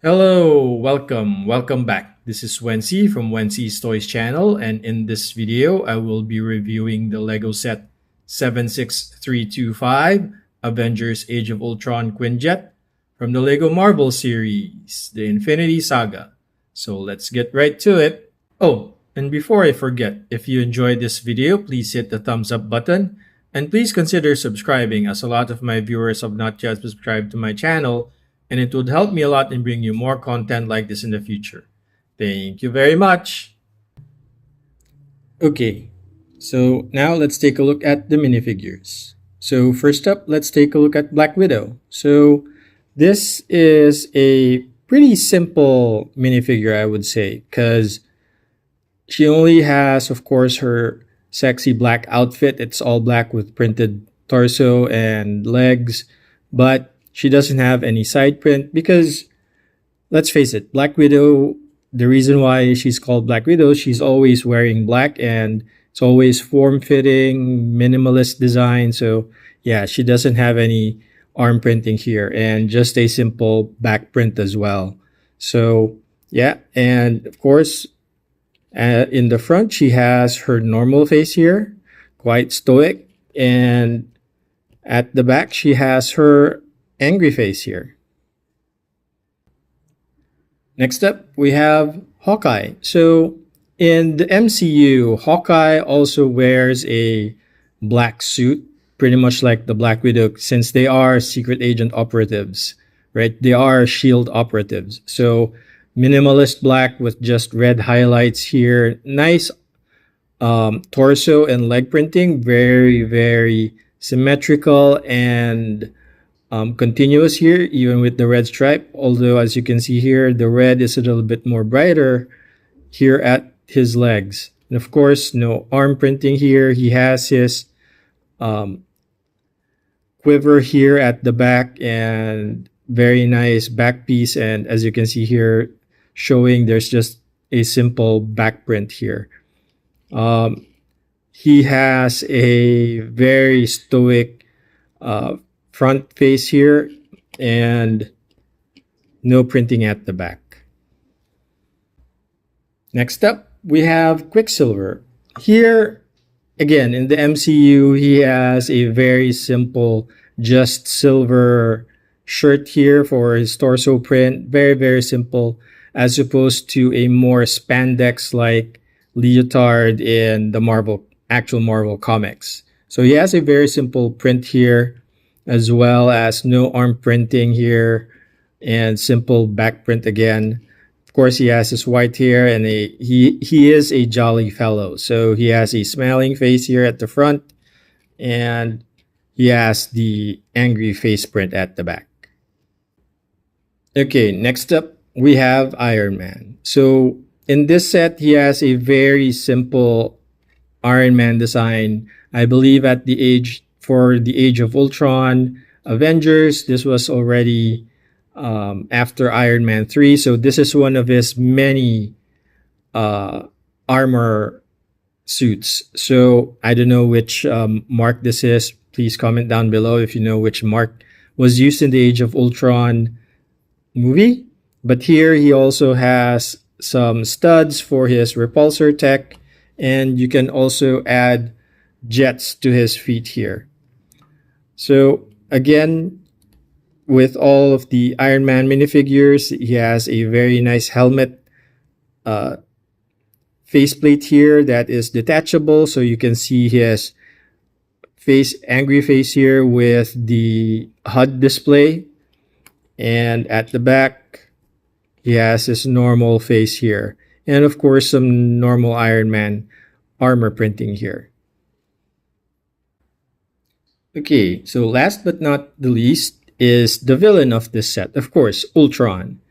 Hello, welcome back. This is Wency from Wency's Toys channel, and in this video, I will be reviewing the LEGO set 76325 Avengers Age of Ultron Quinjet from the LEGO Marvel series, the Infinity Saga. So let's get right to it. Oh, and before I forget, if you enjoyed this video, please hit the thumbs up button, and please consider subscribing, as a lot of my viewers have not yet subscribed to my channel, and it would help me a lot in bringing you more content like this in the future. Thank you very much. Okay, so now let's take a look at the minifigures. So first up, let's take a look at Black Widow. So this is a pretty simple minifigure, I would say, because she only has, of course, her sexy black outfit. It's all black with printed torso and legs, but she doesn't have any side print because, let's face it, Black Widow, the reason why she's called Black Widow, she's always wearing black and it's always form-fitting, minimalist design. So yeah, she doesn't have any arm printing here and just a simple back print as well. So yeah, and of course, in the front, she has her normal face here, quite stoic. And at the back, she has her angry face here. Next up, we have Hawkeye. So in the MCU, Hawkeye also wears a black suit, pretty much like the Black Widow, since they are secret agent operatives, right? They are SHIELD operatives. So minimalist black with just red highlights here. Nice torso and leg printing. Very, very symmetrical and continuous here, even with the red stripe. Although, as you can see here, the red is a little bit more brighter here at his legs. And of course, no arm printing here. He has his quiver here at the back and very nice back piece. And as you can see here, showing there's just a simple back print here. He has a very stoic front face here and no printing at the back. Next up, we have Quicksilver. Here, again, in the MCU, he has a very simple, just silver shirt here for his torso print. Very, very simple, as opposed to a more spandex-like leotard in the actual Marvel comics. So he has a very simple print here, as well as no arm printing here and simple back print again. Of course, he has his white hair and he is a jolly fellow. So he has a smiling face here at the front and he has the angry face print at the back. Okay, next up, we have Iron Man. So in this set, he has a very simple Iron Man design. I believe for the Age of Ultron Avengers, this was already after Iron Man 3. So this is one of his many armor suits. So I don't know which mark this is. Please comment down below if you know which mark was used in the Age of Ultron movie. But here he also has some studs for his repulsor tech, and you can also add jets to his feet here. So again, with all of the Iron Man minifigures, he has a very nice helmet faceplate here that is detachable, so you can see his angry face here with the HUD display. And at the back, he has his normal face here. And of course, some normal Iron Man armor printing here. Okay, so last but not the least is the villain of this set, of course, Ultron.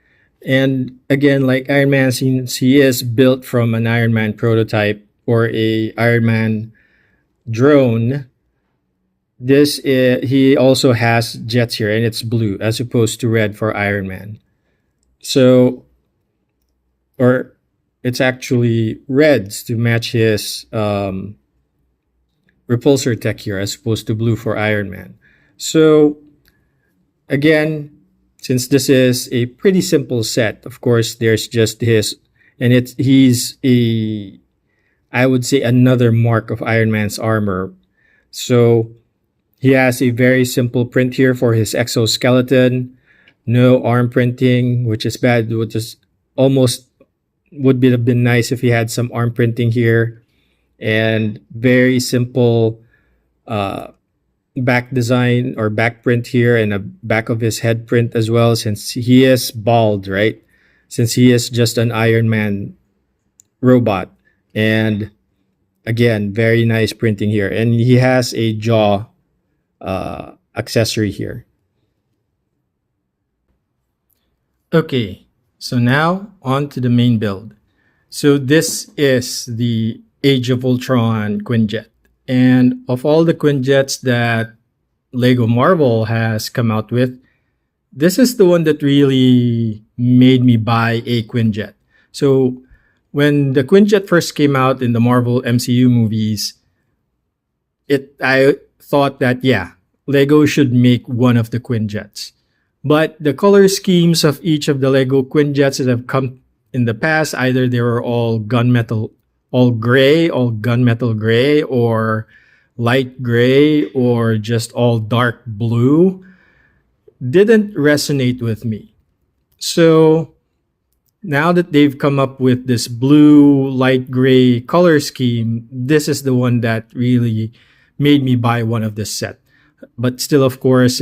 And again, like Iron Man, since he is built from an Iron Man prototype or a Iron Man drone, he also has jets here, and it's blue as opposed to red for Iron Man. So, or it's actually reds to match his repulsor tech here as opposed to blue for Iron Man. So again, since this is a pretty simple set, of course, there's just his, and he's a, I would say, another mark of Iron Man's armor. So he has a very simple print here for his exoskeleton. No arm printing, which is bad. Which is almost would have been nice if he had some arm printing here, and very simple back design or back print here, and a back of his head print as well, since he is bald, right? Since he is just an Iron Man robot. And again, very nice printing here, and he has a jaw accessory here. Okay, so now on to the main build. So this is the Age of Ultron Quinjet. And of all the Quinjets that LEGO Marvel has come out with, this is the one that really made me buy a Quinjet. So when the Quinjet first came out in the Marvel MCU movies, I thought that, yeah, LEGO should make one of the Quinjets. But the color schemes of each of the LEGO Quinjets that have come in the past, either they were all gunmetal, all gunmetal gray, or light gray, or just all dark blue, didn't resonate with me. So now that they've come up with this blue, light gray color scheme, this is the one that really made me buy one of this set. But still, of course,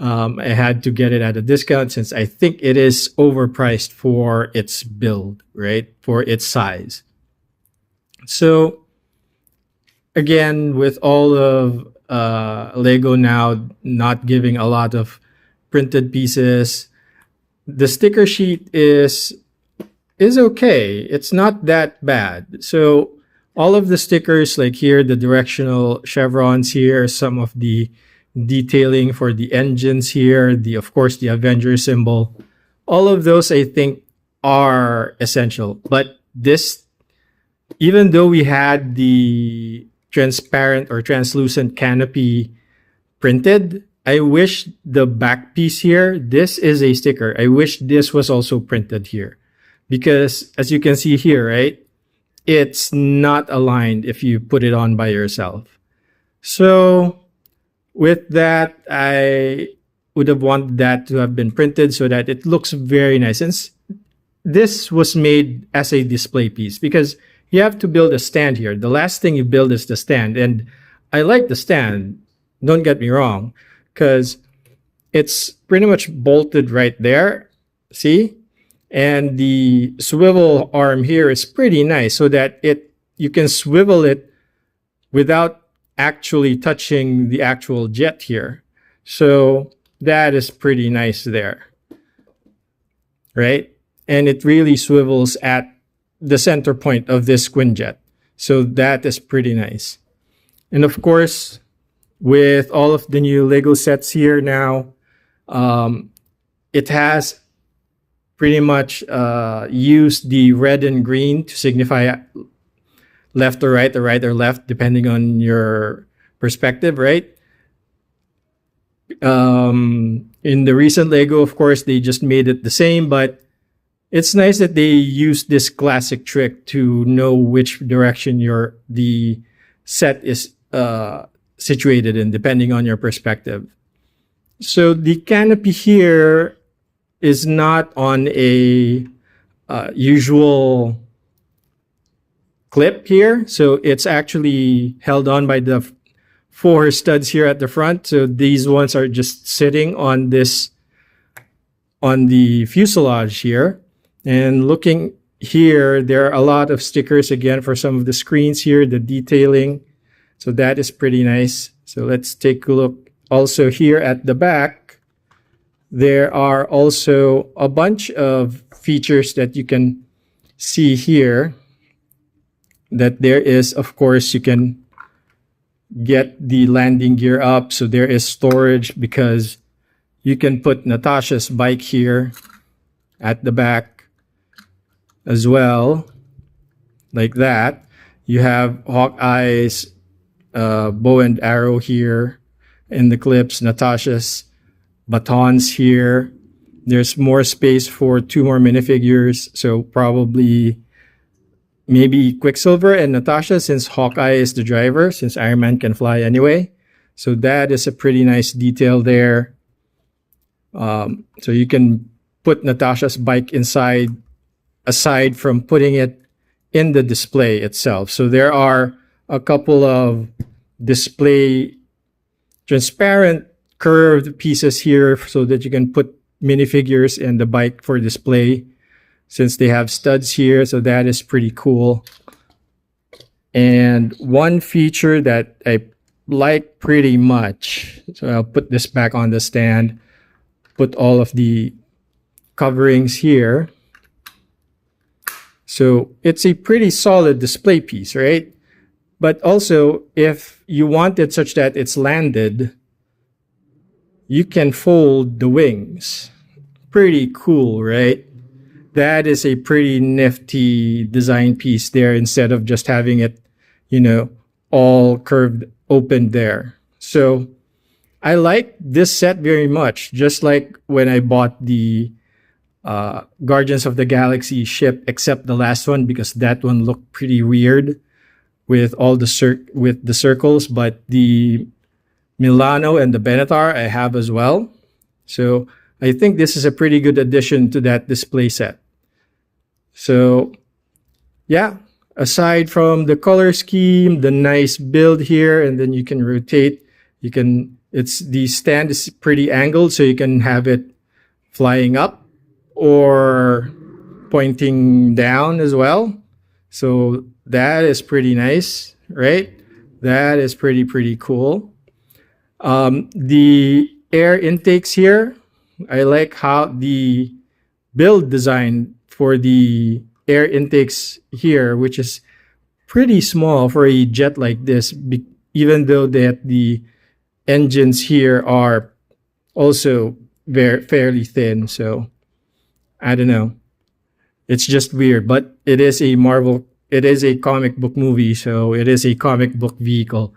I had to get it at a discount since I think it is overpriced for its build, right? For its size. So again, with all of LEGO now not giving a lot of printed pieces, the sticker sheet is okay. It's not that bad. So all of the stickers, like here, the directional chevrons here, some of the detailing for the engines here, of course the Avengers symbol, all of those I think are essential. But this, even though we had the transparent or translucent canopy printed, I wish the back piece here, this is a sticker, I wish this was also printed here, because as you can see here, right, it's not aligned if you put it on by yourself. So with that, I would have wanted that to have been printed so that it looks very nice. Since this was made as a display piece, because you have to build a stand here. The last thing you build is the stand. And I like the stand, don't get me wrong, because it's pretty much bolted right there. See? And the swivel arm here is pretty nice so that you can swivel it without actually touching the actual jet here. So that is pretty nice there, right? And it really swivels at the center point of this Quinjet. So that is pretty nice. And of course, with all of the new LEGO sets here now, it has pretty much used the red and green to signify left or right or left, depending on your perspective, right? In the recent LEGO, of course, they just made it the same, but it's nice that they use this classic trick to know which direction the set is situated in, depending on your perspective. So the canopy here is not on a usual clip here. So it's actually held on by the 4 studs here at the front. So these ones are just sitting on the fuselage here. And looking here, there are a lot of stickers again for some of the screens here, the detailing. So that is pretty nice. So let's take a look also here at the back. There are also a bunch of features that you can see here. That there is, of course, you can get the landing gear up. So there is storage because you can put Natasha's bike here at the back as well, like that. You have Hawkeye's bow and arrow here in the clips, Natasha's batons here. There's more space for 2 more minifigures. So probably maybe Quicksilver and Natasha, since Hawkeye is the driver, since Iron Man can fly anyway. So that is a pretty nice detail there. So you can put Natasha's bike inside, aside from putting it in the display itself. So there are a couple of display transparent curved pieces here so that you can put minifigures and the bike for display, since they have studs here. So that is pretty cool. And one feature that I like pretty much, so I'll put this back on the stand, put all of the coverings here. So it's a pretty solid display piece, right? But also, if you want it such that it's landed, you can fold the wings. Pretty cool, right? That is a pretty nifty design piece there, instead of just having it, you know, all curved open there. So I like this set very much, just like when I bought the Guardians of the Galaxy ship, except the last one, because that one looked pretty weird with all the circles. But the Milano and the Benatar I have as well. So I think this is a pretty good addition to that display set. So yeah, aside from the color scheme, the nice build here, and then you can rotate. The stand is pretty angled, so you can have it flying up or pointing down as well. So that is pretty nice, right? That is pretty cool. The air intakes here, I like how the build design for the air intakes here, which is pretty small for a jet like this, even though that the engines here are also fairly thin. So I don't know. It's just weird, but it is a comic book movie, so it is a comic book vehicle.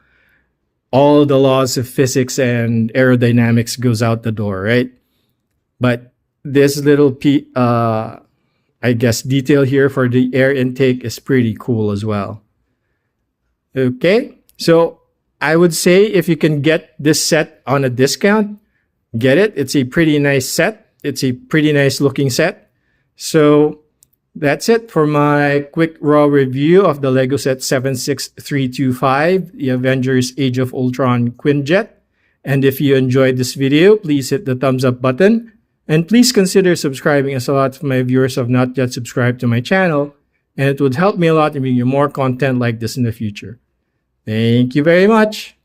All the laws of physics and aerodynamics goes out the door, right? But this little detail here for the air intake is pretty cool as well. Okay, so I would say if you can get this set on a discount, get it. It's a pretty nice set. It's a pretty nice looking set. So that's it for my quick raw review of the LEGO set 76325, the Avengers Age of Ultron Quinjet. And if you enjoyed this video, please hit the thumbs up button. And please consider subscribing, as a lot of my viewers have not yet subscribed to my channel. And it would help me a lot in bringing you more content like this in the future. Thank you very much.